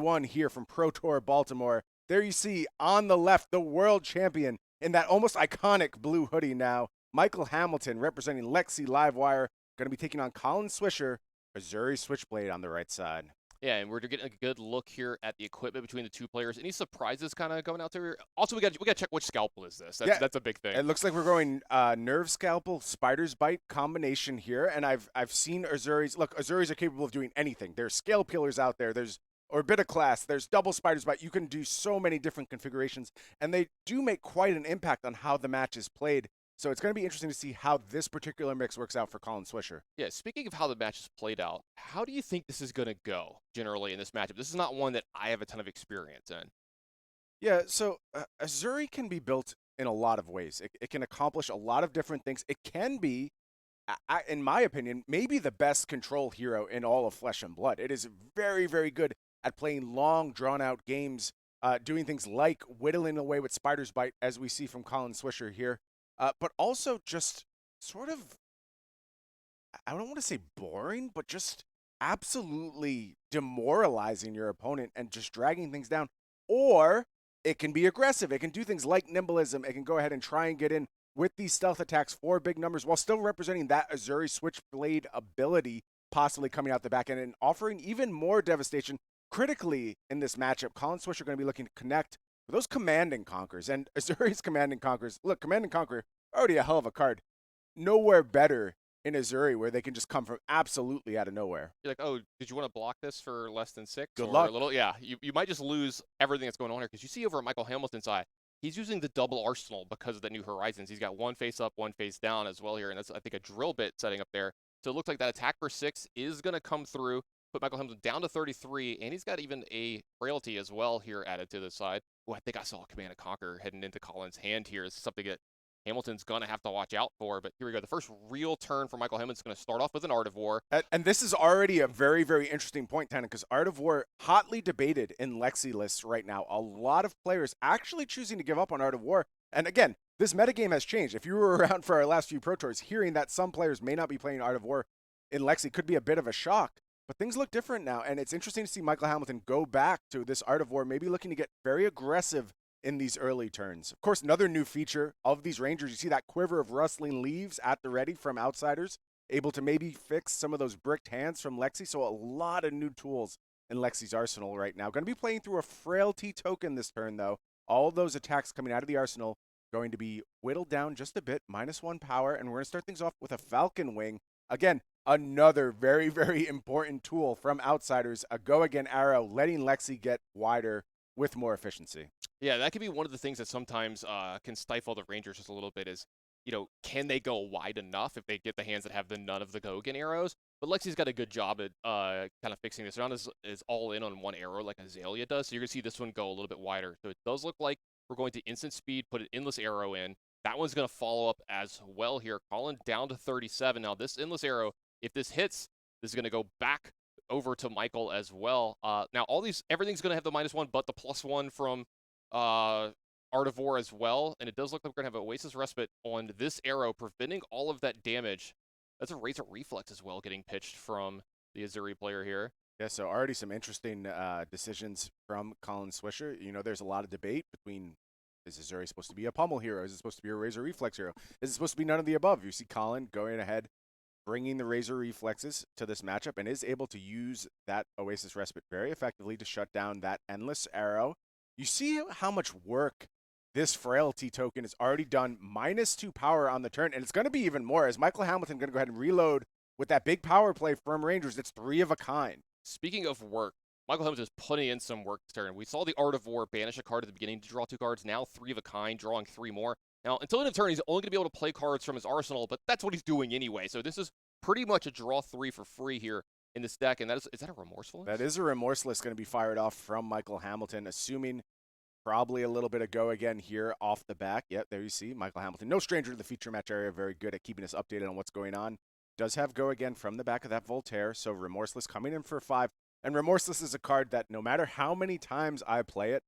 one here from Pro Tour Baltimore. There you see on the left the world champion in that almost iconic blue hoodie now. Michael Hamilton representing Lexi Livewire, going to be taking on Colin Swisher, Missouri Switchblade on the right side. Yeah, and we're getting a good look here at the equipment between the two players. Any surprises kind of going out there? Also, we got to check which scalpel is this. That's a big thing. It looks like we're going nerve scalpel, spider's bite combination here, and I've seen Azuris. Look, Azuris are capable of doing anything. There's scale peelers out there. There's Orbita class. There's double spider's bite. You can do so many different configurations, and they do make quite an impact on how the match is played. So it's going to be interesting to see how this particular mix works out for Colin Swisher. Yeah, speaking of how the match is played out, how do you think this is going to go generally in this matchup? This is not one that I have a ton of experience in. Yeah, so Azuri can be built in a lot of ways. It can accomplish a lot of different things. It can be, in my opinion, maybe the best control hero in all of Flesh and Blood. It is very, very good at playing long, drawn-out games, doing things like whittling away with Spider's Bite, as we see from Colin Swisher here, but also just sort of, I don't want to say boring, but just absolutely demoralizing your opponent and just dragging things down. Or it can be aggressive. It can do things like nimblism. It can go ahead and try and get in with these stealth attacks for big numbers while still representing that Azuri Switchblade ability possibly coming out the back end and offering even more devastation. Critically in this matchup, Colin Swisher going to be looking to connect with those Command and Conquers. And Azuri's Command and Conquers, look, Command and Conquer, already a hell of a card. Nowhere better in Azuri where they can just come from absolutely out of nowhere. You're like, oh, did you want to block this for less than 6? Good or luck. A little, yeah, you might just lose everything that's going on here because you see over at Michael Hamilton's side, he's using the double arsenal because of the New Horizons. He's got one face up, one face down as well here, and that's, I think, a drill bit setting up there. So it looks like that attack for 6 is going to come through, put Michael Hamilton down to 33, and he's got even a frailty as well here added to the side. Oh, I think I saw a Command and Conquer heading into Colin's hand here. This is something that Hamilton's going to have to watch out for, but here we go. The first real turn for Michael Hamilton's going to start off with an Art of War. And this is already a very, very interesting point, Tannen, because Art of War hotly debated in Lexi lists right now. A lot of players actually choosing to give up on Art of War. And again, this metagame has changed. If you were around for our last few Pro Tours, hearing that some players may not be playing Art of War in Lexi could be a bit of a shock. But things look different now, and it's interesting to see Michael Hamilton go back to this Art of War, maybe looking to get very aggressive in these early turns. Of course, another new feature of these Rangers, you see that quiver of rustling leaves at the ready from Outsiders, able to maybe fix some of those bricked hands from Lexi. So a lot of new tools in Lexi's arsenal right now. Going to be playing through a frailty token this turn, though. All those attacks coming out of the arsenal going to be whittled down just a bit, -1 power, and we're going to start things off with a Falcon Wing. Again, another very, very important tool from Outsiders, a go-again arrow, letting Lexi get wider with more efficiency. Yeah, that could be one of the things that sometimes can stifle the Rangers just a little bit is, can they go wide enough if they get the hands that have the none of the Gogan arrows? But Lexi's got a good job at kind of fixing this. Not as all in on one arrow like Azalea does, so you're going to see this one go a little bit wider. So it does look like we're going to instant speed, put an endless arrow in. That one's going to follow up as well here. Colin down to 37. Now this endless arrow, if this hits, this is going to go back over to Michael as well. Now everything's going to have the -1, but the +1 from Art of War as well. And it does look like we're going to have Oasis Respite on this arrow, preventing all of that damage. That's a Razor Reflex as well getting pitched from the Azuri player here. Yeah, so already some interesting decisions from Colin Swisher. There's a lot of debate between, is Azuri supposed to be a pummel hero? Is it supposed to be a Razor Reflex hero? Is it supposed to be none of the above? You see Colin going ahead, bringing the Razor Reflexes to this matchup, and is able to use that Oasis Respite very effectively to shut down that endless arrow. You see how much work this frailty token has already done, -2 power on the turn, and it's going to be even more as Michael Hamilton going to go ahead and reload with that big power play from Rangers. It's 3 of a kind. Speaking of work, Michael Hamilton is putting in some work this turn. We saw the Art of War banish a card at the beginning to draw 2 cards, now 3 of a kind, drawing 3 more. Now, until end of turn, he's only going to be able to play cards from his arsenal, but that's what he's doing anyway. So this is pretty much a draw 3 for free here in this deck, and is that a Remorseless? That is a Remorseless going to be fired off from Michael Hamilton, assuming probably a little bit of go again here off the back. Yep, there you see Michael Hamilton. No stranger to the feature match area, very good at keeping us updated on what's going on. Does have go again from the back of that Voltaire, so Remorseless coming in for 5. And Remorseless is a card that no matter how many times I play it,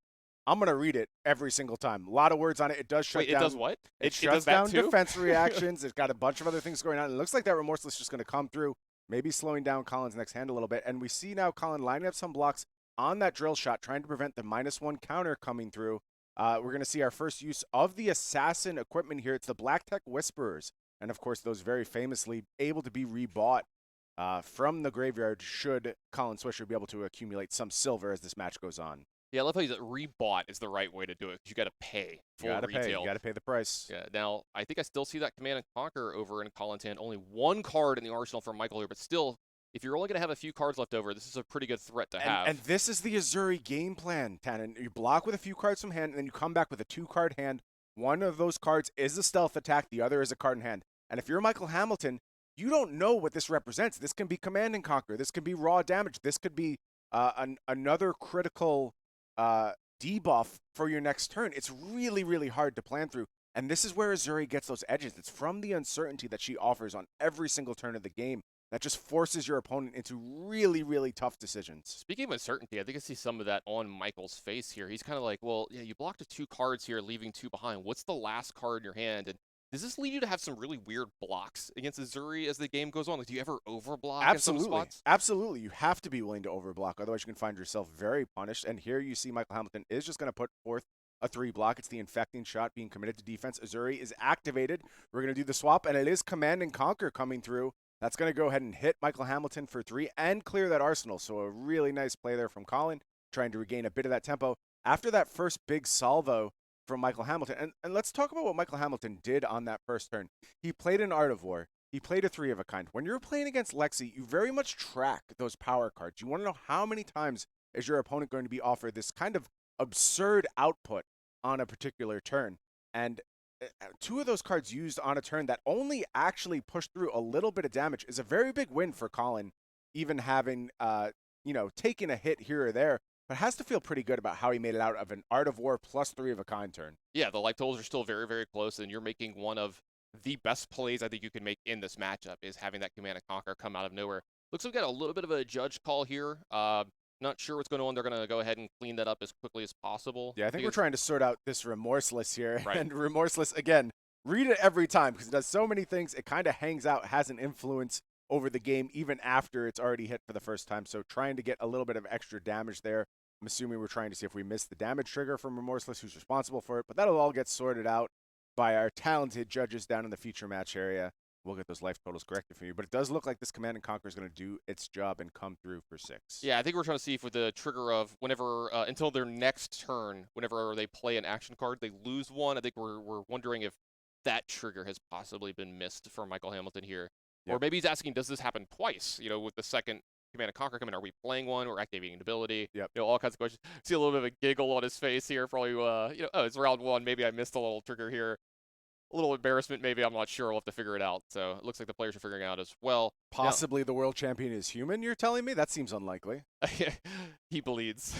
I'm going to read it every single time. A lot of words on it. It does shut down. It does what? It shuts down defense reactions. It's got a bunch of other things going on. It looks like that Remorseless is just going to come through, maybe slowing down Colin's next hand a little bit. And we see now Colin lining up some blocks on that drill shot, trying to prevent the -1 counter coming through. We're going to see our first use of the assassin equipment here. It's the Black Tech Whisperers. And of course, those very famously able to be rebought from the graveyard should Colin Swisher be able to accumulate some silver as this match goes on. Yeah, I love how you said rebought is the right way to do it, because you got to pay You full got to pay. You retail. got to pay the price. Yeah, now, I think I still see that Command and Conquer over in Colin's hand. Only one card in the arsenal for Michael here, but still, if you're only going to have a few cards left over, this is a pretty good threat to have. And this is the Azuri game plan, Tannen. You block with a few cards from hand, and then you come back with a 2-card hand. One of those cards is a stealth attack. The other is a card in hand. And if you're Michael Hamilton, you don't know what this represents. This can be Command and Conquer. This could be raw damage. This could be another critical debuff for your next turn. It's really, really hard to plan through. And this is where Azuri gets those edges. It's from the uncertainty that she offers on every single turn of the game that just forces your opponent into really, really tough decisions. Speaking of uncertainty, I think I see some of that on Michael's face here. He's kind of like, well, yeah, you blocked 2 cards here, leaving 2 behind. What's the last card in your hand? And does this lead you to have some really weird blocks against Azuri as the game goes on? Like, do you ever overblock in some spots? Absolutely. You have to be willing to overblock. Otherwise, you can find yourself very punished. And here you see Michael Hamilton is just going to put forth a 3 block. It's the infecting shot being committed to defense. Azuri is activated. We're going to do the swap, and it is Command and Conquer coming through. That's going to go ahead and hit Michael Hamilton for 3 and clear that arsenal. So a really nice play there from Colin, trying to regain a bit of that tempo. After that first big salvo from Michael Hamilton, and let's talk about what Michael Hamilton did on that first turn. He played an Art of War. He played a 3 of a kind. When you're playing against Lexi, you very much track those power cards. You want to know how many times is your opponent going to be offered this kind of absurd output on a particular turn. And 2 of those cards used on a turn that only actually pushed through a little bit of damage is a very big win for Colin, even having, taken a hit here or there, but has to feel pretty good about how he made it out of an Art of War plus 3 of a kind turn. Yeah, the life totals are still very, very close, and you're making one of the best plays I think you can make in this matchup is having that Command and Conquer come out of nowhere. Looks like we got a little bit of a judge call here. Not sure what's going on. They're going to go ahead and clean that up as quickly as possible. Yeah, I think we're trying to sort out this Remorseless here. Right. And Remorseless, again, read it every time because it does so many things. It kind of hangs out, has an influence over the game even after it's already hit for the first time. So trying to get a little bit of extra damage there. I'm assuming we're trying to see if we missed the damage trigger from Remorseless, who's responsible for it. But that'll all get sorted out by our talented judges down in the feature match area. We'll get those life totals corrected for you. But it does look like this Command and Conquer is going to do its job and come through for 6. Yeah, I think we're trying to see if with the trigger of whenever, until their next turn, whenever they play an action card, they lose 1. I think we're wondering if that trigger has possibly been missed for Michael Hamilton here. Yep. Or maybe he's asking, does this happen twice? With the second Command and Conquer coming, are we playing one or activating an ability? Yep. All kinds of questions. See a little bit of a giggle on his face here. Probably, oh, it's round 1. Maybe I missed a little trigger here. A little embarrassment, maybe. I'm not sure. We'll have to figure it out. So it looks like the players are figuring it out as well. Possibly the world champion is human, you're telling me? That seems unlikely. He bleeds.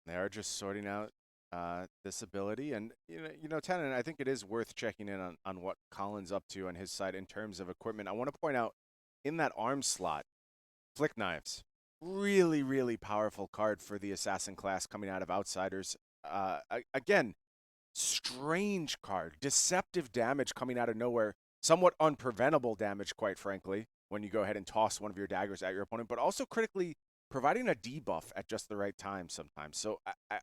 They are just sorting out this ability. And, Tannen, I think it is worth checking in on what Colin's up to on his side in terms of equipment. I want to point out, in that arm slot, Flick Knives. Really, really powerful card for the Assassin class coming out of Outsiders. Again, strange card. Deceptive damage coming out of nowhere. Somewhat unpreventable damage, quite frankly, when you go ahead and toss one of your daggers at your opponent, but also critically providing a debuff at just the right time sometimes. So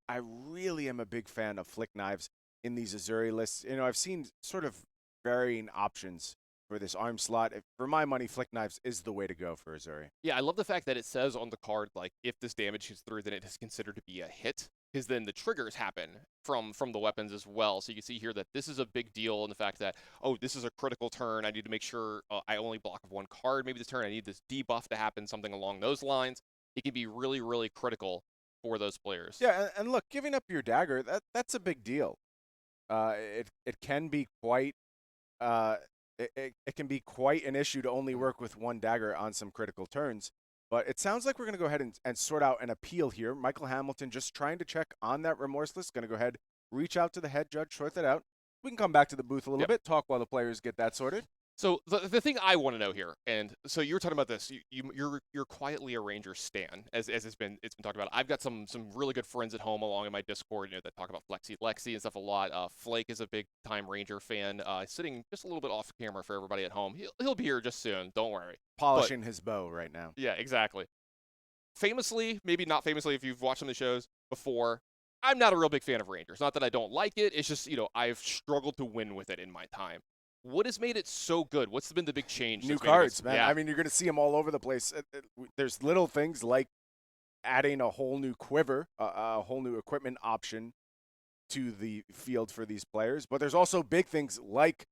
I really am a big fan of Flick Knives in these Azuri lists. I've seen sort of varying options for this arm slot. For my money, Flick Knives is the way to go for Azuri. Yeah, I love the fact that it says on the card, like, if this damage is through, then it is considered to be a hit, because then the triggers happen from the weapons as well. So you can see here that this is a big deal in the fact that, oh, this is a critical turn. I need to make sure I only block 1 card maybe this turn. I need this debuff to happen, something along those lines. It can be really, really critical for those players. Yeah, and look, giving up your dagger, that's a big deal. It can be quite it can be quite an issue to only work with 1 dagger on some critical turns. But it sounds like we're going to go ahead and sort out an appeal here. Michael Hamilton just trying to check on that Remorseless. Going to go ahead, reach out to the head judge, sort that out. We can come back to the booth a little bit, talk while the players get that sorted. So the thing I want to know here, and so you were talking about this, you're quietly a Ranger stan, as it's been talked about. I've got some really good friends at home along in my Discord, that talk about Lexi and stuff a lot. Flake is a big time Ranger fan, sitting just a little bit off camera for everybody at home. He'll be here just soon, don't worry. Polishing his bow right now. Yeah, exactly. famously, maybe not famously if you've watched some of the shows before, I'm not a real big fan of Rangers. Not that I don't like it. It's just, I've struggled to win with it in my time. What has made it so good? What's been the big change New that's made it? cards, man. Yeah. I mean, you're going to see them all over the place. There's little things like adding a whole new quiver, a whole new equipment option to the field for these players. But there's also big things like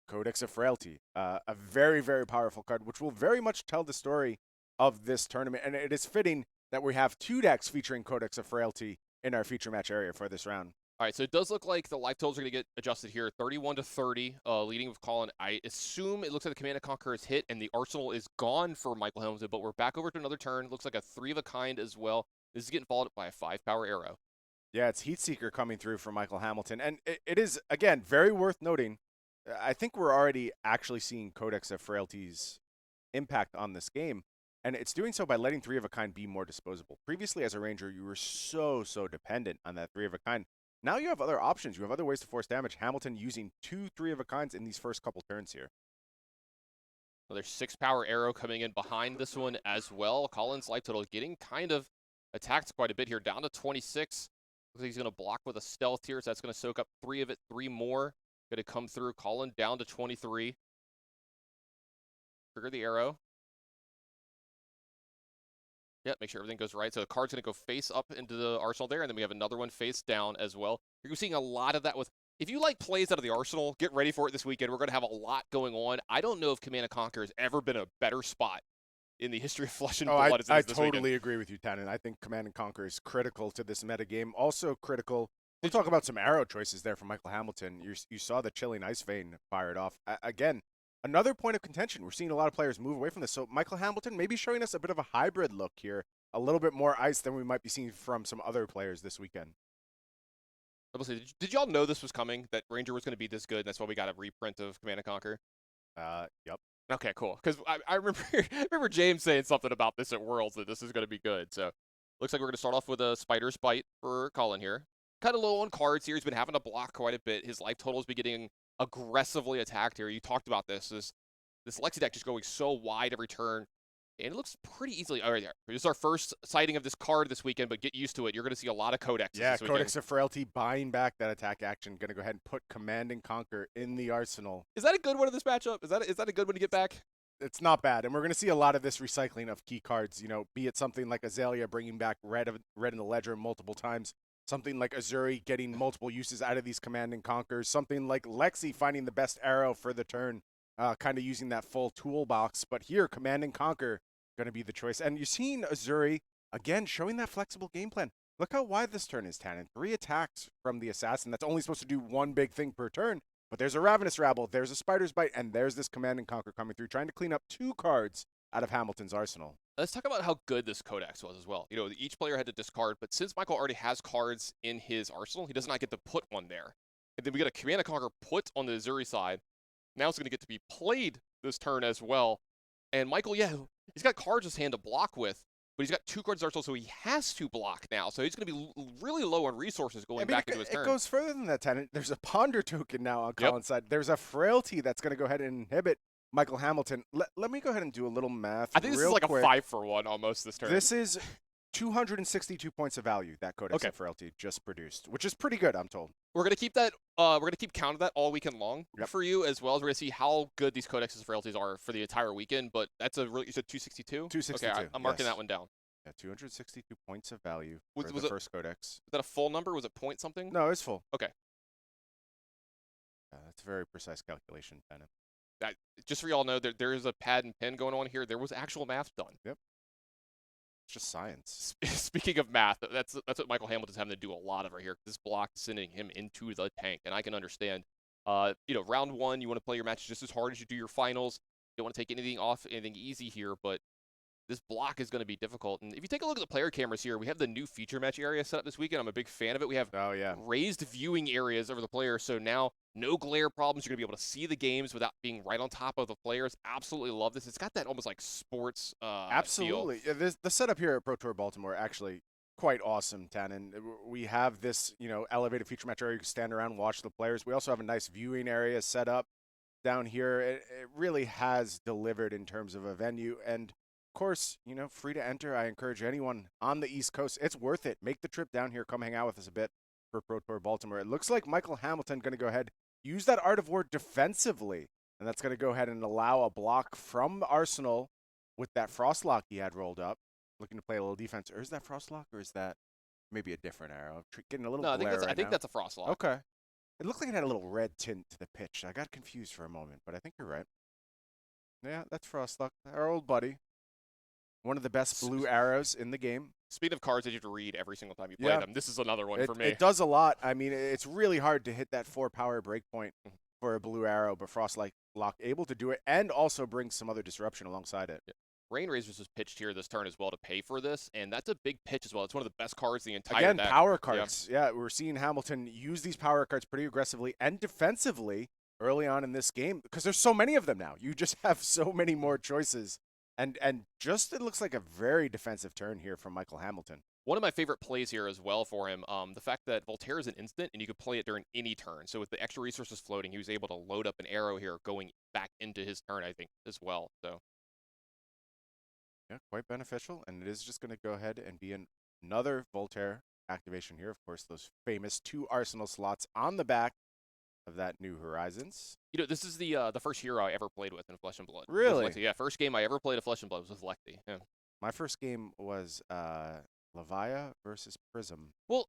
Codex of Frailty, a very, very powerful card, which will very much tell the story of this tournament. And it is fitting that we have 2 decks featuring Codex of Frailty in our feature match area for this round. All right, so it does look like the life totals are going to get adjusted here. 31 to 30, leading with Colin. I assume it looks like the Command and Conquer is hit, and the Arsenal is gone for Michael Hamilton, but we're back over to another turn. Looks like a 3 of a kind as well. This is getting followed up by a 5-power arrow. Yeah, it's Heatseeker coming through for Michael Hamilton. And it is, again, very worth noting. I think we're already actually seeing Codex of Frailty's impact on this game. And it's doing so by letting 3 of a kind be more disposable. Previously, as a Ranger, you were so dependent on that 3 of a kind. Now you have other options. You have other ways to force damage. Hamilton using 2 3 of a kinds in these first couple turns here. Another 6-power arrow coming in behind this one as well. Colin's life total getting kind of attacked quite a bit here, down to 26. Looks like he's going to block with a stealth here, so that's going to soak up 3 of it. 3 more going to come through. Colin down to 23. Trigger the arrow. Yeah, make sure everything goes right. So the card's going to go face up into the Arsenal there, and then we have another one face down as well. You're seeing a lot of that with... If you like plays out of the Arsenal, get ready for it this weekend. We're going to have a lot going on. I don't know if Command & Conquer has ever been a better spot in the history of Flesh and Blood as it I is this totally weekend. agree with you, Tannen. I think Command & Conquer is critical to this metagame. Also critical... We'll talk about some arrow choices there from Michael Hamilton. You saw the Chilling Ice Vein fired off. Again, another point of contention. We're seeing a lot of players move away from this. So Michael Hamilton maybe showing us a bit of a hybrid look here. A little bit more ice than we might be seeing from some other players this weekend. I will say, did y'all know this was coming, that Ranger was going to be this good, and that's why we got a reprint of Command & Conquer? Yep. Okay, cool. Because I remember, I remember James saying something about this at Worlds, that this is going to be good. So looks like we're going to start off with a Spider's Bite for Colin here. Kind of low on cards here. He's been having to block quite a bit. His life total has been getting aggressively attacked here. You talked about this. This Lexi deck just going so wide every turn. And it looks pretty easily. All right, there. This is our first sighting of this card this weekend, but get used to it. You're going to see a lot of Codexes this weekend. Codex of Frailty buying back that attack action. Going to go ahead and put Command & Conquer in the arsenal. Is that a good one in this matchup? Is that a good one to get back? It's not bad, and we're going to see a lot of this recycling of key cards. Be it something like Azalea bringing back red in the ledger multiple times. Something like Azuri getting multiple uses out of these Command & Conquers. Something like Lexi finding the best arrow for the turn, kind of using that full toolbox. But here, Command & Conquer going to be the choice. And you're seeing Azuri, again, showing that flexible game plan. Look how wide this turn is, Tannen. 3 attacks from the Assassin. That's only supposed to do 1 big thing per turn. But there's a Ravenous Rabble, there's a Spider's Bite, and there's this Command & Conquer coming through, trying to clean up 2 cards out of Hamilton's arsenal. Let's talk about how good this Codex was as well. Each player had to discard, but since Michael already has cards in his arsenal, he does not get to put one there. And then we got a Command & Conquer put on the Azuri side. Now it's going to get to be played this turn as well. And Michael, yeah, he's got cards in his hand to block with, but he's got 2 cards in his arsenal, so he has to block now. So he's going to be really low on resources going back into his turn. It goes further than that, Tannen. There's a Ponder token now on Colin's side. There's a Frailty that's going to go ahead and inhibit Michael Hamilton. Let me go ahead and do a little math. I think this is like quick. a 5-for-1 almost this turn. This is 262 points of value that Codex of Frailty just produced, which is pretty good, I'm told. We're gonna keep that. We're gonna keep count of that all weekend long for you, as well as we're gonna see how good these Codexes of Frailties are for the entire weekend. But that's a really, you said 262. 262. Okay, I'm marking that one down. Yeah, 262 points of value was for the first Codex. Was that a full number? Was it point something? No, it's full. Okay. That's a very precise calculation, Tannen. Just so y'all know, there is a pad and pen going on here. There was actual math done. Yep. It's just science. Speaking of math, that's what Michael Hamilton's having to do a lot of right here. This block is sending him into the tank, and I can understand. Round 1, you want to play your matches just as hard as you do your finals. You don't want to take anything off, anything easy here, but this block is going to be difficult. And if you take a look at the player cameras here, we have the new feature match area set up this weekend. I'm a big fan of it. We have raised viewing areas over the players, so now no glare problems. You're going to be able to see the games without being right on top of the players. Absolutely love this. It's got that almost like sports Absolutely. feel. The setup here at Pro Tour Baltimore actually quite awesome, Tannen. We have this, elevated feature match area. You can stand around, watch the players. We also have a nice viewing area set up down here. It really has delivered in terms of a venue. And course, free to enter. I encourage anyone on the East Coast. It's worth it. Make the trip down here. Come hang out with us a bit for Pro Tour Baltimore. It looks like Michael Hamilton going to go ahead, use that Art of War defensively, and that's going to go ahead and allow a block from Arsenal with that Frostlock he had rolled up. Looking to play a little defense. Or is that Frostlock, or is that maybe a different arrow? Getting a little No, glare I think that's a Frostlock. Okay. It looked like it had a little red tint to the pitch. I got confused for a moment, but I think you're right. Yeah, that's Frostlock, our old buddy. One of the best blue arrows in the game. Speaking of cards that you have to read every single time you play them, this is another one for me. It does a lot. I mean, it's really hard to hit that 4 power breakpoint for a blue arrow, but Frostlock able to do it and also bring some other disruption alongside it. Yeah. Rain Razors was pitched here this turn as well to pay for this, and that's a big pitch as well. It's one of the best cards in the entire deck. Power cards. Yeah, we're seeing Hamilton use these power cards pretty aggressively and defensively early on in this game because there's so many of them now. You just have so many more choices. And just it looks like a very defensive turn here from Michael Hamilton. One of my favorite plays here as well for him, the fact that Voltaire is an instant and you could play it during any turn. So with the extra resources floating, he was able to load up an arrow here going back into his turn, I think, as well. So yeah, quite beneficial. And it is just going to go ahead and be another Voltaire activation here. Of course, those famous 2 Arsenal slots on the back of that New Horizons. This is the first hero I ever played with in Flesh and Blood. Really? Yeah, first game I ever played of Flesh and Blood was with Lecty. Yeah. My first game was Levia versus Prism. Well,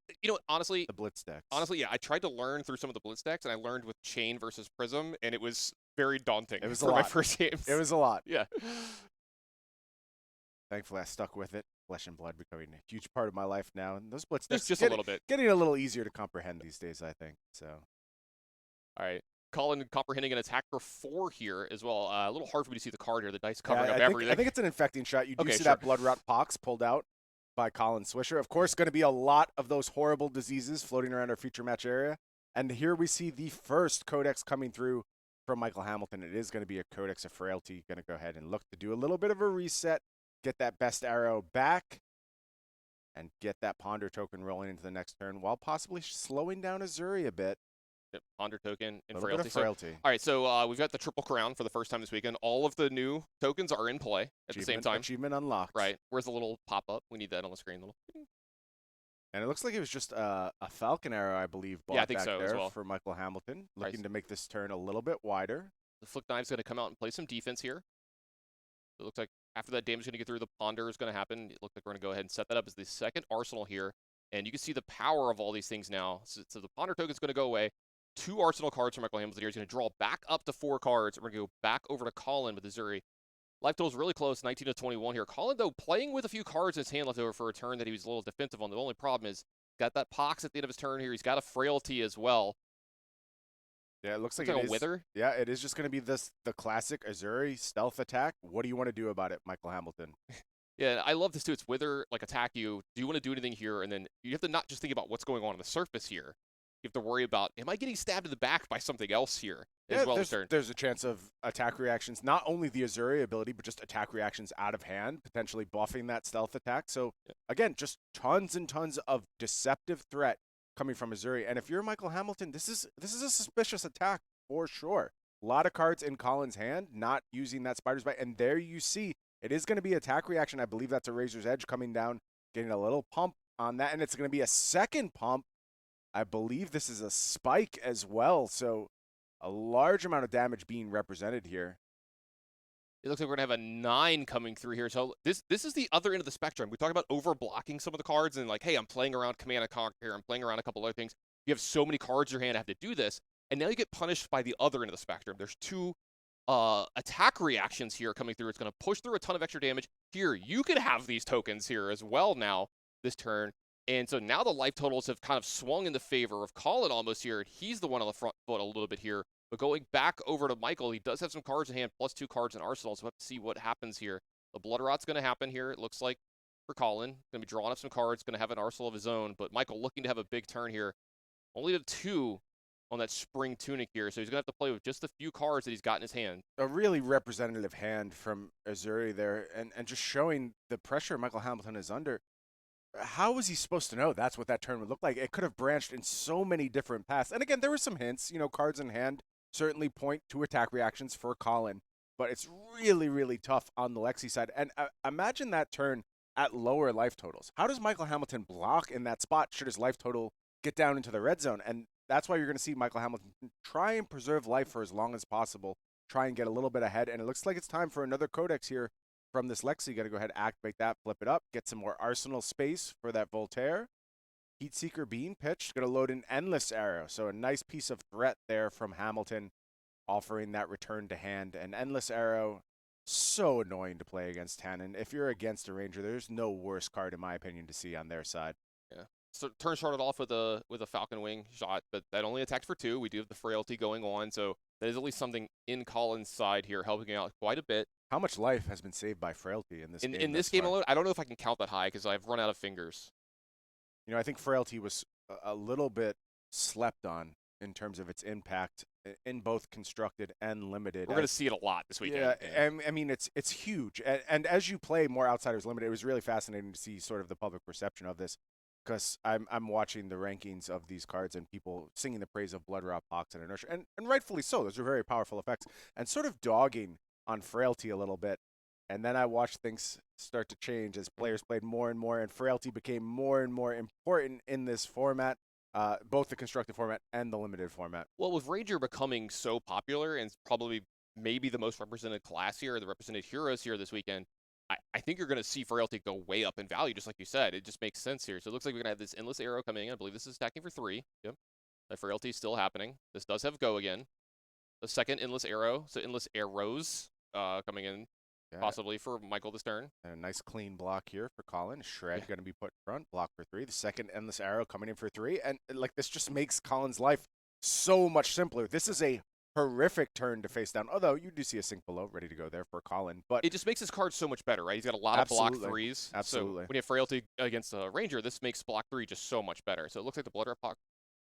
honestly, the Blitz decks. Honestly, yeah, I tried to learn through some of the Blitz decks, and I learned with Chain versus Prism, and it was very daunting. It was for my first games. It was a lot. Yeah. Thankfully, I stuck with it. Flesh and Blood becoming a huge part of my life now, and those Blitz decks just a little bit getting a little easier to comprehend these days, I think. So. All right. Colin comprehending an attack for 4 here as well. A little hard for me to see the card here. The dice covering up everything. I think it's an infecting shot. You do see that Blood Rot Pox pulled out by Colin Swisher. Of course, going to be a lot of those horrible diseases floating around our future match area. And here we see the first Codex coming through from Michael Hamilton. It is going to be a Codex of Frailty. Going to go ahead and look to do a little bit of a reset, get that best arrow back, and get that Ponder token rolling into the next turn while possibly slowing down Azuri a bit. Ponder token and Frailty. Frailty. All right, so we've got the Triple Crown for the first time this weekend. All of the new tokens are in play at the same time. Achievement unlocked. Right. Where's the little pop-up? We need that on the screen. And it looks like it was just a Falcon arrow, I believe, yeah, I think back so there as well. for Michael Hamilton, looking to make this turn a little bit wider. The Flick Knife's going to come out and play some defense here. It looks like after that damage is going to get through, the Ponder is going to happen. It looks like we're going to go ahead and set that up as the second Arsenal here. And you can see the power of all these things now. So the Ponder token is going to go away. 2 Arsenal cards for Michael Hamilton here. He's going to draw back up to 4 cards. We're going to go back over to Colin with Azuri. Life total's really close, 19 to 21 here. Colin, though, playing with a few cards in his hand left over for a turn that he was a little defensive on. The only problem is got that Pox at the end of his turn here. He's got a Frailty as well. Yeah, it looks like a Wither. Yeah, it is just going to be the classic Azuri stealth attack. What do you want to do about it, Michael Hamilton? Yeah, I love this too. It's Wither, attack you. Do you want to do anything here? And then you have to not just think about what's going on the surface here. You have to worry about, am I getting stabbed in the back by something else here as well? There's a chance of attack reactions, not only the Azuri ability, but just attack reactions out of hand, potentially buffing that stealth attack. So, again, just tons and tons of deceptive threat coming from Azuri. And if you're Michael Hamilton, this is a suspicious attack for sure. A lot of cards in Colin's hand, not using that Spider's Bite. And there you see, it is going to be attack reaction. I believe that's a Razor's Edge coming down, getting a little pump on that. And it's going to be a second pump. I believe this is a spike as well, so a large amount of damage being represented here. It looks like we're going to have a 9 coming through here. So this is the other end of the spectrum. We talk about over-blocking some of the cards and hey, I'm playing around Command and Conquer here. I'm playing around a couple other things. You have so many cards in your hand to have to do this, and now you get punished by the other end of the spectrum. There's 2 attack reactions here coming through. It's going to push through a ton of extra damage. Here, you can have these tokens here as well now this turn. And so now the life totals have kind of swung in the favor of Colin almost here. And he's the one on the front foot a little bit here. But going back over to Michael, he does have some cards in hand, plus 2 cards in Arsenal. So we'll have to see what happens here. The Blood Rot's going to happen here, it looks like, for Colin. Going to be drawing up some cards, going to have an Arsenal of his own. But Michael looking to have a big turn here. Only the 2 on that Spring Tunic here. So he's going to have to play with just the few cards that he's got in his hand. A really representative hand from Azuri there. And just showing the pressure Michael Hamilton is under. How was he supposed to know that's what that turn would look like? It could have branched in so many different paths. And again, there were some hints. Cards in hand certainly point to attack reactions for Colin. but it's really, really tough on the Lexi side. And imagine that turn at lower life totals. How does Michael Hamilton block in that spot should his life total get down into the red zone? And that's why you're going to see Michael Hamilton try and preserve life for as long as possible, try and get a little bit ahead. And it looks like it's time for another Codex here from this Lexi. Got to go ahead, activate that, flip it up, get some more arsenal space for that Voltaire. Heatseeker Bean pitch, going to load an Endless Arrow. So a nice piece of threat there from Hamilton, offering that return to hand. An Endless Arrow, so annoying to play against Tannen. If you're against a Ranger, there's no worse card, in my opinion, to see on their side. Yeah. So turn started off with a Falcon Wing shot, but that only attacked for 2. We do have the Frailty going on, so that is at least something in Colin's side here, helping out quite a bit. How much life has been saved by Frailty in this game? In this game alone, I don't know if I can count that high because I've run out of fingers. You know, I think Frailty was a little bit slept on in terms of its impact in both constructed and limited. We're going to see it a lot this weekend. Yeah, I mean, it's huge. And as you play more Outsiders Limited, it was really fascinating to see sort of the public perception of this, because I'm watching the rankings of these cards and people singing the praise of Blood Rot, Pox, and Inertia, and rightfully so. Those are very powerful effects, and sort of dogging on Frailty a little bit. And then I watched things start to change as players played more and more, and Frailty became more and more important in this format, both the constructed format and the limited format. Well, with Ranger becoming so popular and probably maybe the most represented class here, the represented heroes here this weekend, I think you're going to see Frailty go way up in value, just like you said. It just makes sense here. So it looks like we're going to have this Endless Arrow coming in. I believe this is attacking for 3. Yep. That Frailty is still happening. This does have go again. The second Endless Arrow, so Endless Arrows coming in. Yeah. Possibly for Michael this turn. And a nice clean block here for Colin. Shred going to be put in front. Block for 3. The second Endless Arrow coming in for 3. And like this just makes Colin's life so much simpler. This is a horrific turn to face down. Although you do see a sink below ready to go there for Colin. But it just makes his card so much better, right? He's got a lot of block 3s. Absolutely. So when you have Frailty against a Ranger, this makes block 3 just so much better. So it looks like the Blood Red Pock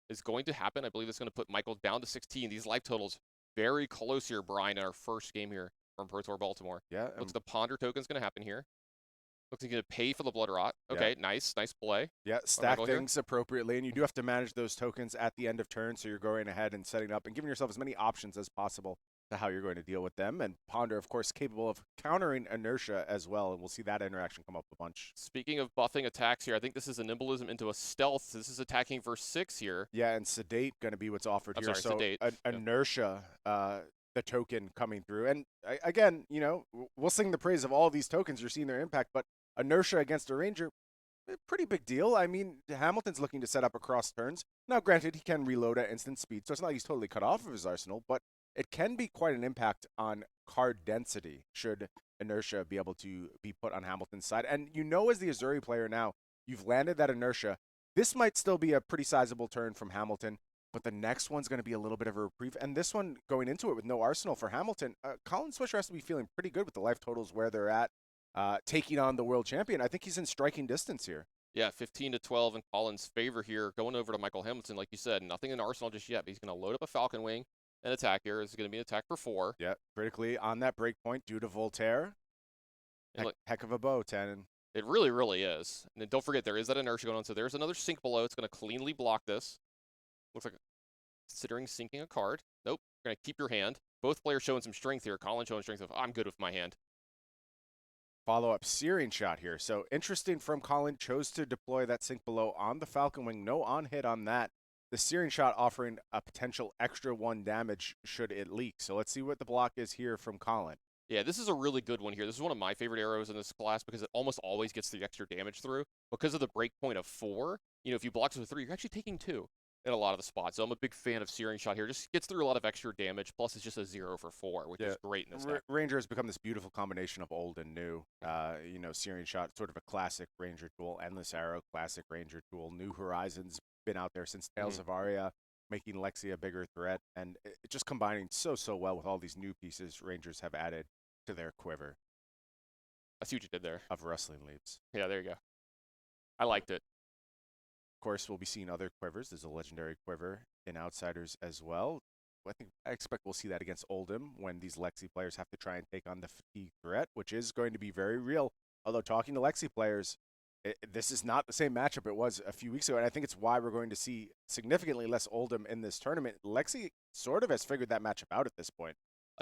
is going to happen. I believe it's going to put Michael down to 16. These life totals very close here, Brian, in our first game here from Pro Tour Baltimore. Yeah. Looks the Ponder token's going to happen here. Looks like you're going to pay for the Blood Rot. Okay, yeah. Nice play. Yeah, stack things appropriately, and you do have to manage those tokens at the end of turn, so you're going ahead and setting up and giving yourself as many options as possible to how you're going to deal with them. And Ponder, of course, capable of countering Inertia as well, and we'll see that interaction come up a bunch. Speaking of buffing attacks here, I think this is a Nimblism into a Stealth. This is attacking for 6 here. Yeah, and Sedate going to be what's offered here. Sorry, Sedate. Inertia, the token coming through. And again, you know, we'll sing the praise of all these tokens. You're seeing their impact, but Inertia against a Ranger, pretty big deal. I mean, Hamilton's looking to set up across turns. Now, granted, he can reload at instant speed, so it's not like he's totally cut off of his arsenal, but it can be quite an impact on card density should Inertia be able to be put on Hamilton's side. And you know, as the Azuri player now, you've landed that Inertia. This might still be a pretty sizable turn from Hamilton, but the next one's going to be a little bit of a reprieve. And this one, going into it with no arsenal for Hamilton, Colin Swisher has to be feeling pretty good with the life totals where they're at, taking on the world champion. I think he's in striking distance here. Yeah, 15-12 in Colin's favor here. Going over to Michael Hamilton, like you said, nothing in arsenal just yet, but he's going to load up a Falcon Wing and attack here. It's going to be an attack for 4. Yeah, critically on that break point due to Voltaire. Heck of a bow, Tannen. It really, really is. And then don't forget, there is that inertia going on. So there's another sink below. It's going to cleanly block this. Looks like considering sinking a card. Nope. You're going to keep your hand. Both players showing some strength here. Colin showing strength of, I'm good with my hand. Follow-up searing shot here. So interesting from Colin. Chose to deploy that sink below on the Falcon Wing. No on-hit on that. The searing shot offering a potential extra 1 damage should it leak. So let's see what the block is here from Colin. Yeah, this is a really good one here. This is one of my favorite arrows in this class because it almost always gets the extra damage through. Because of the break point of 4, you know, if you block this with 3, you're actually taking 2 in a lot of the spots. So I'm a big fan of searing shot here. Just gets through a lot of extra damage, plus it's just a 0 for 4, which is great in this deck. Ranger has become this beautiful combination of old and new. You know, searing shot, sort of a classic Ranger tool. Endless Arrow, classic Ranger tool. New Horizons, been out there since Tales of Aria, making Lexi a bigger threat, and it just combining so well with all these new pieces Rangers have added to their quiver. I see what you did there. Of Rustling Leaves. Yeah, there you go. I liked it. Of course, we'll be seeing other quivers. There's a legendary quiver in Outsiders as well. I expect we'll see that against Oldham when these Lexi players have to try and take on the fatigue threat, which is going to be very real. Although talking to Lexi players, this is not the same matchup it was a few weeks ago, and I think it's why we're going to see significantly less Oldham in this tournament. Lexi sort of has figured that matchup out at this point.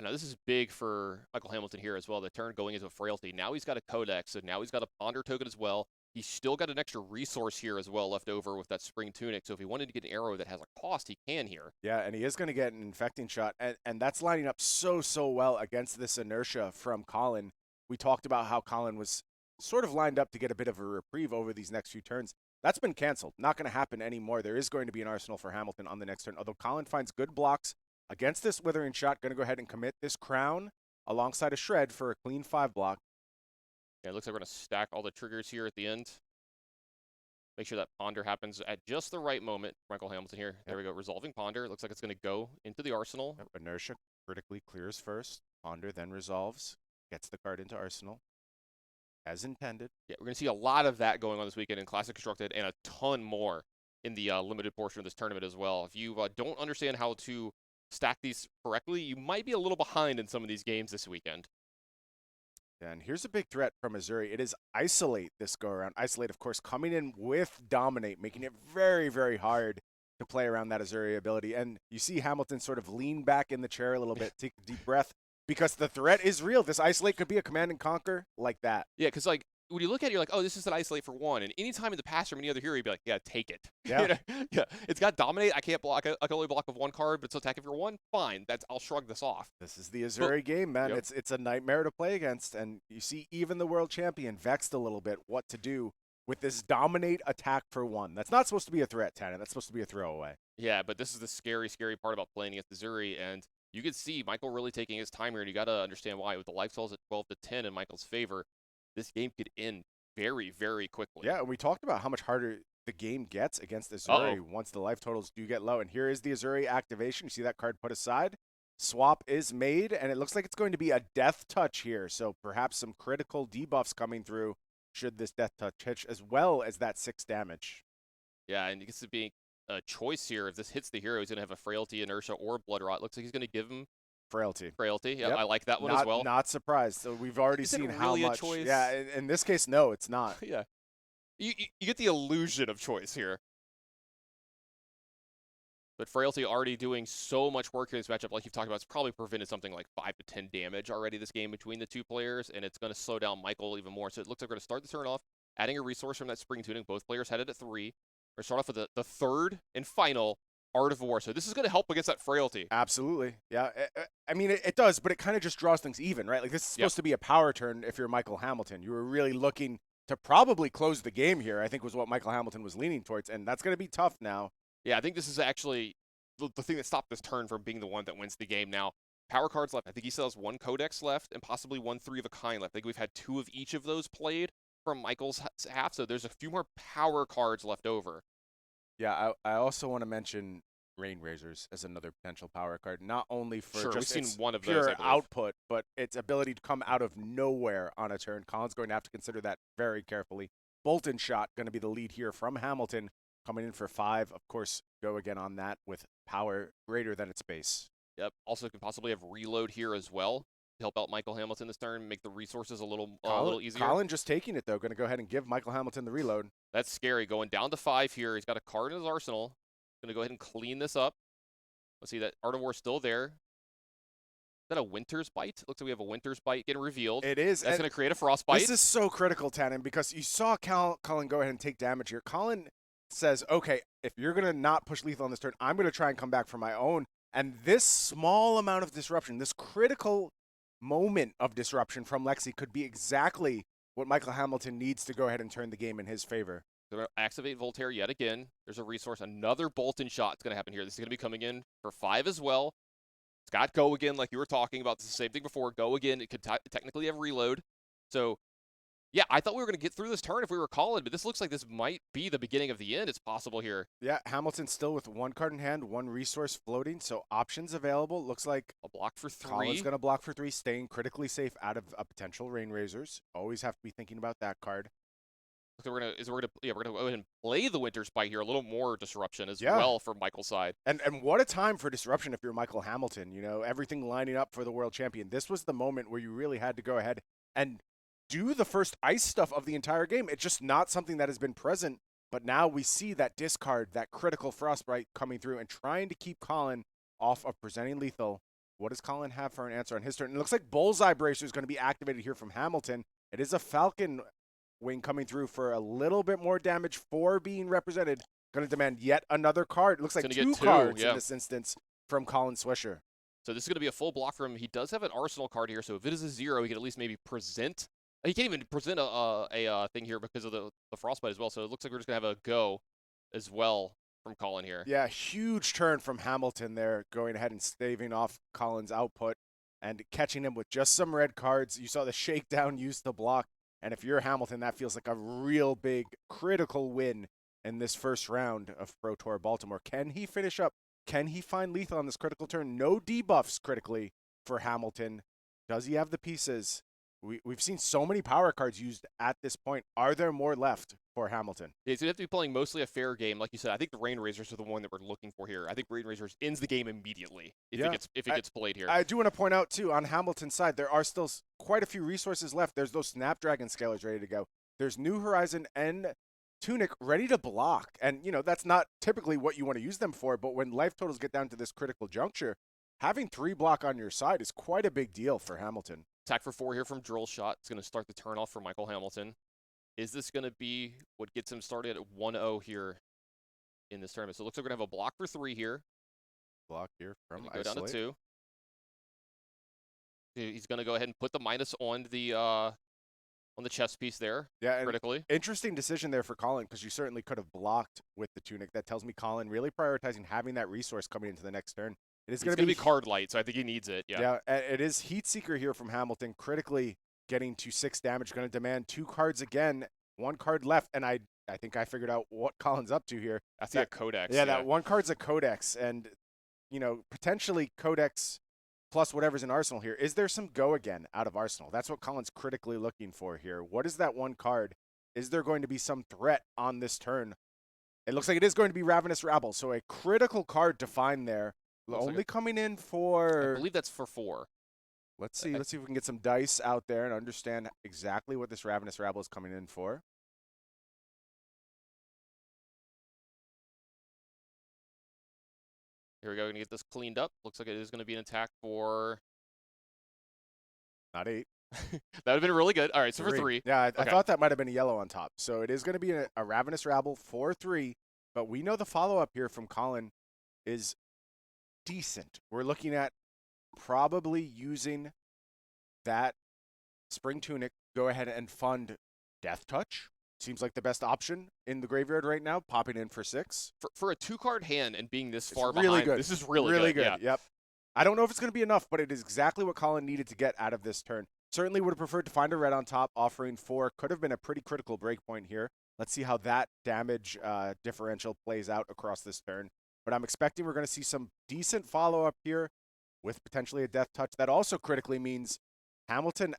Now this is big for Michael Hamilton here as well. The turn going into a frailty. Now he's got a Codex, and now he's got a Ponder token as well. He's still got an extra resource here as well left over with that Spring Tunic. So if he wanted to get an arrow that has a cost, he can here. Yeah, and he is going to get an infecting shot, and that's lining up so well against this inertia from Colin. We talked about how Colin was sort of lined up to get a bit of a reprieve over these next few turns. That's been canceled. Not going to happen anymore. There is going to be an arsenal for Hamilton on the next turn, although Colin finds good blocks against this Withering Shot. Going to go ahead and commit this Crown alongside a Shred for a clean 5 block. Yeah, it looks like we're going to stack all the triggers here at the end. Make sure that Ponder happens at just the right moment. Michael Hamilton here. There we go. Resolving Ponder. Looks like it's going to go into the arsenal. Inertia critically clears first. Ponder then resolves. Gets the card into arsenal. As intended. Yeah, we're going to see a lot of that going on this weekend in Classic Constructed and a ton more in the limited portion of this tournament as well. If you don't understand how to stack these correctly, you might be a little behind in some of these games this weekend. And here's a big threat from Missouri. It is Isolate this go-around. Isolate, of course, coming in with Dominate, making it very hard to play around that Missouri ability. And you see Hamilton sort of lean back in the chair a little bit, take a deep breath, because the threat is real. This Isolate could be a Command and Conquer like that. Yeah, because like when you look at it, you're like, oh, this is an Isolate for 1. And anytime in the past from any other hero, you'd be like, yeah, take it. Yeah. Yeah. It's got Dominate. I can't block. I can only block with 1 card, but it's attack if you're 1. Fine. I'll shrug this off. This is the Missouri game, man. Yep. It's a nightmare to play against. And you see even the world champion vexed a little bit what to do with this Dominate attack for 1. That's not supposed to be a threat, Tanner. That's supposed to be a throwaway. Yeah, but this is the scary part about playing against Missouri. And you can see Michael really taking his time here, and you got to understand why. With the life totals at 12-10 in Michael's favor, this game could end very quickly. Yeah, and we talked about how much harder the game gets against Missouri once the life totals do get low. And here is the Missouri activation. You see that card put aside. Swap is made, and it looks like it's going to be a death touch here. So perhaps some critical debuffs coming through should this death touch hit, as well as that 6 damage. Yeah, and it gets to be a choice here. If this hits the hero, he's going to have a Frailty, Inertia, or Blood Rot. Looks like he's going to give him Frailty. Yeah, yep. I like that one as well. Not surprised. So we've already seen really how much. A choice? Yeah, in this case, no, it's not. Yeah, you get the illusion of choice here. But Frailty already doing so much work in this matchup, like you've talked about, it's probably prevented something like 5 to 10 damage already this game between the two players, and it's going to slow down Michael even more. So it looks like we're going to start the turn off, adding a resource from that Spring Tunic. Both players headed at 3. We're going to start off with the third and final Art of War. So this is going to help against that Frailty. Absolutely. Yeah. I mean, it does, but it kind of just draws things even, right? Like, this is supposed to be a power turn if you're Michael Hamilton. You were really looking to probably close the game here, I think was what Michael Hamilton was leaning towards, and that's going to be tough now. Yeah, I think this is actually the thing that stopped this turn from being the one that wins the game now. Power cards left. I think he still has 1 Codex left and possibly 1 3 of a kind left. I think we've had 2 of each of those played from Michael's half, so there's a few more power cards left over. Yeah, I also want to mention Rain Razors as another potential power card, not only for just we've its seen one of pure those, output, but its ability to come out of nowhere on a turn. Colin's going to have to consider that very carefully. Bolton Shot going to be the lead here from Hamilton, coming in for 5. Of course, go again on that with power greater than its base. Yep. Also could possibly have reload here as well to help out Michael Hamilton this turn, make the resources a little easier. Colin just taking it, though. Going to go ahead and give Michael Hamilton the reload. That's scary. Going down to 5 here. He's got a card in his arsenal. Going to go ahead and clean this up. Let's see, that Art of War still there. Is that a Winter's Bite? Looks like we have a Winter's Bite getting revealed. It is. That's going to create a Frostbite. This is so critical, Tannen, because you saw Colin go ahead and take damage here. Colin says, okay, if you're going to not push lethal on this turn, I'm going to try and come back for my own. And this small amount of disruption, this critical moment of disruption from Lexi could be exactly what Michael Hamilton needs to go ahead and turn the game in his favor. They're going to activate Voltaire yet again. There's a resource. Another Bolton Shot is going to happen here. This is going to be coming in for 5 as well. It's got Go Again, like you were talking about. It's the same thing before. Go Again. It could technically have reload. So, yeah, I thought we were going to get through this turn if we were Colin, but this looks like this might be the beginning of the end. It's possible here. Yeah, Hamilton still with 1 card in hand, 1 resource floating, so options available. Looks like a block for 3. Colin's going to block for 3, staying critically safe out of a potential Rain Razors. Always have to be thinking about that card. So we're gonna go ahead and play the Winter's Bite here. A little more disruption as well for Michael's side. And what a time for disruption if you're Michael Hamilton. You know, everything lining up for the world champion. This was the moment where you really had to go ahead and do the first ice stuff of the entire game. It's just not something that has been present, but now we see that discard, that critical Frostbite coming through and trying to keep Colin off of presenting lethal. What does Colin have for an answer on his turn? It looks like Bullseye Bracer is going to be activated here from Hamilton. It is a Falcon wing coming through for a little bit more damage. 4 being represented. Going to demand yet another card. It looks like 2 cards in this instance from Colin Swisher. So this is going to be a full block for him. He does have an Arsenal card here, so if it is a 0, he can at least maybe present. He can't even present a thing here because of the Frostbite as well, so it looks like we're just going to have a go as well from Colin here. Yeah, huge turn from Hamilton there, going ahead and staving off Colin's output and catching him with just some red cards. You saw the shakedown used to block, and if you're Hamilton, that feels like a real big, critical win in this first round of Pro Tour Baltimore. Can he finish up? Can he find lethal on this critical turn? No debuffs critically for Hamilton. Does he have the pieces? We've seen so many power cards used at this point. Are there more left for Hamilton? Yeah, he's going to have to be playing mostly a fair game. Like you said, I think the Rain Razors are the one that we're looking for here. I think Rain Razors ends the game immediately if it gets played here. I do want to point out, too, on Hamilton's side, there are still quite a few resources left. There's those Snapdragon Scalers ready to go. There's New Horizon and Tunic ready to block. And, that's not typically what you want to use them for, but when life totals get down to this critical juncture, having 3 block on your side is quite a big deal for Hamilton. Attack for 4 here from Drill Shot. It's going to start the turn off for Michael Hamilton. Is this going to be what gets him started at 1-0 here in this tournament? So it looks like we're going to have a block for 3 here. Block here from Isolate. Go down to 2. He's going to go ahead and put the minus on the chest piece there. Yeah, critically. Interesting decision there for Colin, because you certainly could have blocked with the Tunic. That tells me Colin really prioritizing having that resource coming into the next turn. It's going to be card light, so I think he needs it. Yeah, it is Heat Seeker here from Hamilton, critically getting to 6 damage. Going to demand 2 cards again. 1 card left, and I think I figured out what Colin's up to here. I see a Codex. Yeah, that 1 card's a Codex, and potentially Codex plus whatever's in Arsenal here. Is there some go again out of Arsenal? That's what Colin's critically looking for here. What is that 1 card? Is there going to be some threat on this turn? It looks like it is going to be Ravenous Rabble, so a critical card to find there. Only coming in for... I believe that's for 4. Let's see if we can get some dice out there and understand exactly what this Ravenous Rabble is coming in for. Here we go. We're going to get this cleaned up. Looks like it is going to be an attack for... Not 8. That would have been really good. All right, so 3. For 3. Yeah, I thought that might have been a yellow on top. So it is going to be a Ravenous Rabble for 3. But we know the follow-up here from Colin is decent. We're looking at probably using that Spring Tunic, go ahead and fund Death Touch. Seems like the best option in the graveyard right now, popping in for 6. For a 2-card hand and being this far really behind, good. This is really good. Yeah. Yep. I don't know if it's going to be enough, but it is exactly what Colin needed to get out of this turn. Certainly would have preferred to find a red on top, offering 4. Could have been a pretty critical breakpoint here. Let's see how that damage differential plays out across this turn. But I'm expecting we're going to see some decent follow-up here with potentially a Death Touch. That also critically means Hamilton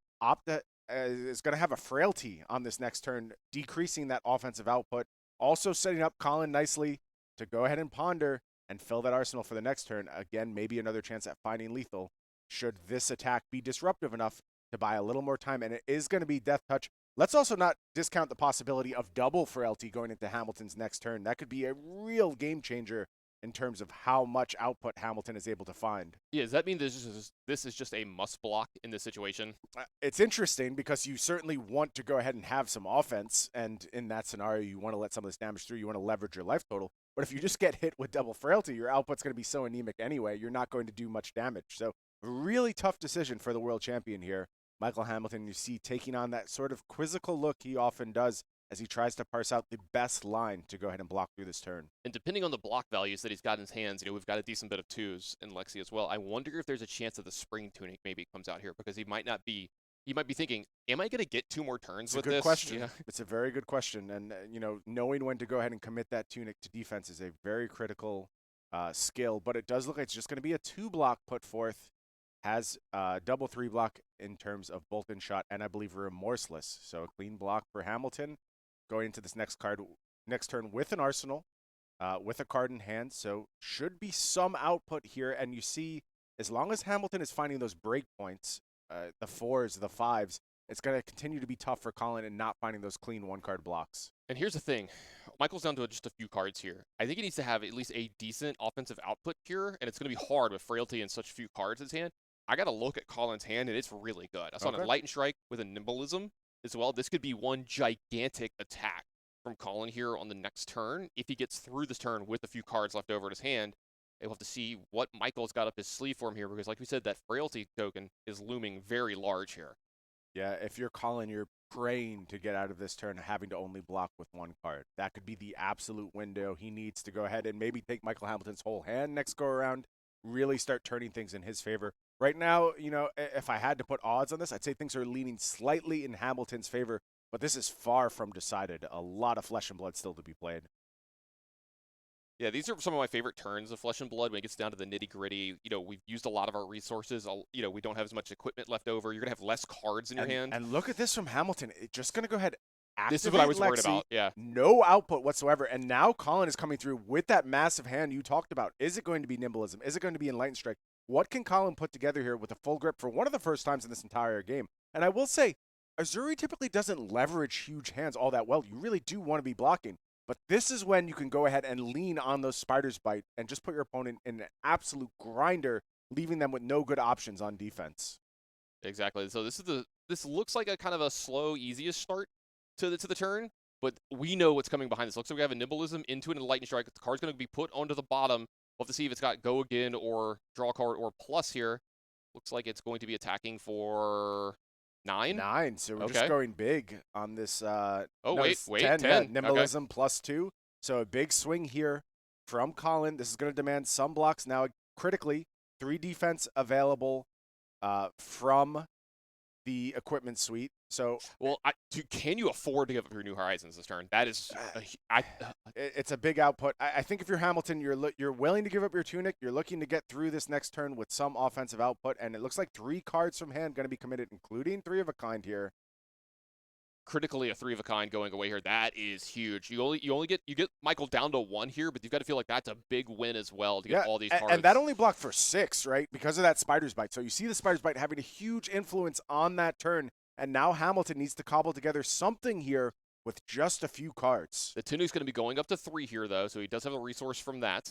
is going to have a frailty on this next turn, decreasing that offensive output. Also setting up Colin nicely to go ahead and ponder and fill that arsenal for the next turn. Again, maybe another chance at finding lethal should this attack be disruptive enough to buy a little more time. And it is going to be Death Touch. Let's also not discount the possibility of double frailty going into Hamilton's next turn. That could be a real game changer in terms of how much output Hamilton is able to find. Yeah, does that mean this is just a must block in this situation? It's interesting because you certainly want to go ahead and have some offense, and in that scenario, you want to let some of this damage through. You want to leverage your life total. But if you just get hit with double frailty, your output's going to be so anemic anyway, you're not going to do much damage. So really tough decision for the world champion here. Michael Hamilton, you see, taking on that sort of quizzical look he often does as he tries to parse out the best line to go ahead and block through this turn. And depending on the block values that he's got in his hands, we've got a decent bit of 2s in Lexi as well. I wonder if there's a chance that the Spring Tunic maybe comes out here because he might be thinking, am I going to get 2 more turns with this? It's a good question. Yeah. It's a very good question. And, knowing when to go ahead and commit that Tunic to defense is a very critical skill. But it does look like it's just going to be a 2-block put forth. Has double 3-block in terms of Bolt and Shot, and I believe Remorseless. So a clean block for Hamilton going into this next turn with an arsenal, with a card in hand. So should be some output here. And you see, as long as Hamilton is finding those break points, the 4s, the 5s, it's going to continue to be tough for Colin and not finding those clean 1-card blocks. And here's the thing. Michael's down to just a few cards here. I think he needs to have at least a decent offensive output here, and it's going to be hard with Frailty and such few cards in his hand. I got to look at Colin's hand, and it's really good. I saw a Okay. Lightning Strike with a Nimblism as well. This could be one gigantic attack from Colin here on the next turn. If he gets through this turn with a few cards left over in his hand, we'll have to see what Michael's got up his sleeve for him here, because like we said, that Frailty token is looming very large here. Yeah, if you're Colin, you're praying to get out of this turn having to only block with one card. That could be the absolute window. He needs to go ahead and maybe take Michael Hamilton's whole hand next go around, really start turning things in his favor. Right now, you know, if I had to put odds on this, I'd say things are leaning slightly in Hamilton's favor, but this is far from decided. A lot of flesh and blood still to be played. Yeah, these are some of my favorite turns of Flesh and Blood when it gets down to the nitty-gritty. You know, we've used a lot of our resources. You know, we don't have as much equipment left over. You're going to have less cards in your hand. And look at this from Hamilton. It's just going to go ahead, activate This is what I was Lexi, worried about, yeah. No output whatsoever. And now Colin is coming through with that massive hand you talked about. Is it going to be Nimblism? Is it going to be Enlightened Strike? What can Colin put together here with a full grip for one of the first times in this entire game? And I will say, Azuri typically doesn't leverage huge hands all that well. You really do want to be blocking. But this is when you can go ahead and lean on those Spider's Bite and just put your opponent in an absolute grinder, leaving them with no good options on defense. Exactly. So this looks like a kind of a slow, easiest start to the turn, but we know what's coming behind this. Looks like we have a Nimblism into an Enlightened Strike. The card's going to be put onto the bottom. We'll have to see if it's got Go Again or Draw a Card or Plus here. Looks like it's going to be attacking for 9. 9. So we're just going big on this. Oh, no, wait, 10. Yeah, 10. Nimblism Okay. +2. So a big swing here from Colin. This is going to demand some blocks. Now, critically, 3 defense available from the equipment suite. So, well, can you afford to give up your New Horizons this turn? That is, it's a big output. I think if you're Hamilton, you're willing to give up your Tunic. You're looking to get through this next turn with some offensive output, and it looks like 3 cards from hand going to be committed, including 3 of a kind here. Critically, a 3 of a kind going away here. That is huge. You get Michael down to 1 here, but you've got to feel like that's a big win as well to get all these cards. And that only blocked for 6, right? Because of that Spider's Bite. So you see the Spider's Bite having a huge influence on that turn. And now Hamilton needs to cobble together something here with just a few cards. The Tunic's going to be going up to 3 here, though, so he does have a resource from that.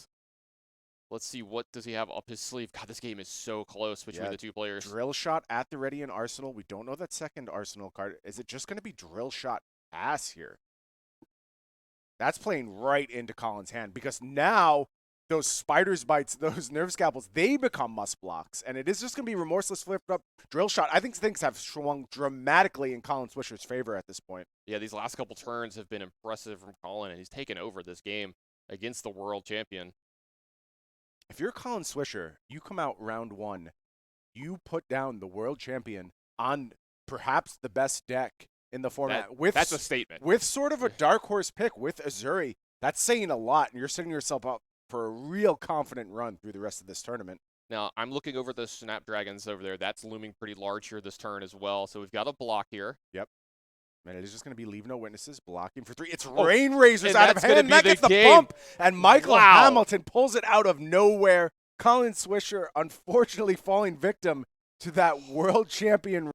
Let's see, what does he have up his sleeve? God, this game is so close between the two players. Drill Shot at the ready in Arsenal. We don't know that second Arsenal card. Is it just going to be Drill Shot Pass here? That's playing right into Colin's hand, because now those Spider's Bites, those Nerve Scalpels, they become must blocks. And it is just going to be Remorseless flipped up Drill Shot. I think things have swung dramatically in Colin Swisher's favor at this point. Yeah, these last couple turns have been impressive from Colin, and he's taken over this game against the world champion. If you're Colin Swisher, you come out round 1, you put down the world champion on perhaps the best deck in the format. That's a statement. With sort of a dark horse pick with Azuri. That's saying a lot, and you're setting yourself up for a real confident run through the rest of this tournament. Now, I'm looking over the Snapdragons over there. That's looming pretty large here this turn as well. So we've got a block here. Yep. And it is just going to be Leave No Witnesses, blocking for 3. It's Rain Razors out of hand. That gets the bump. And Michael Hamilton pulls it out of nowhere. Colin Swisher, unfortunately, falling victim to that world champion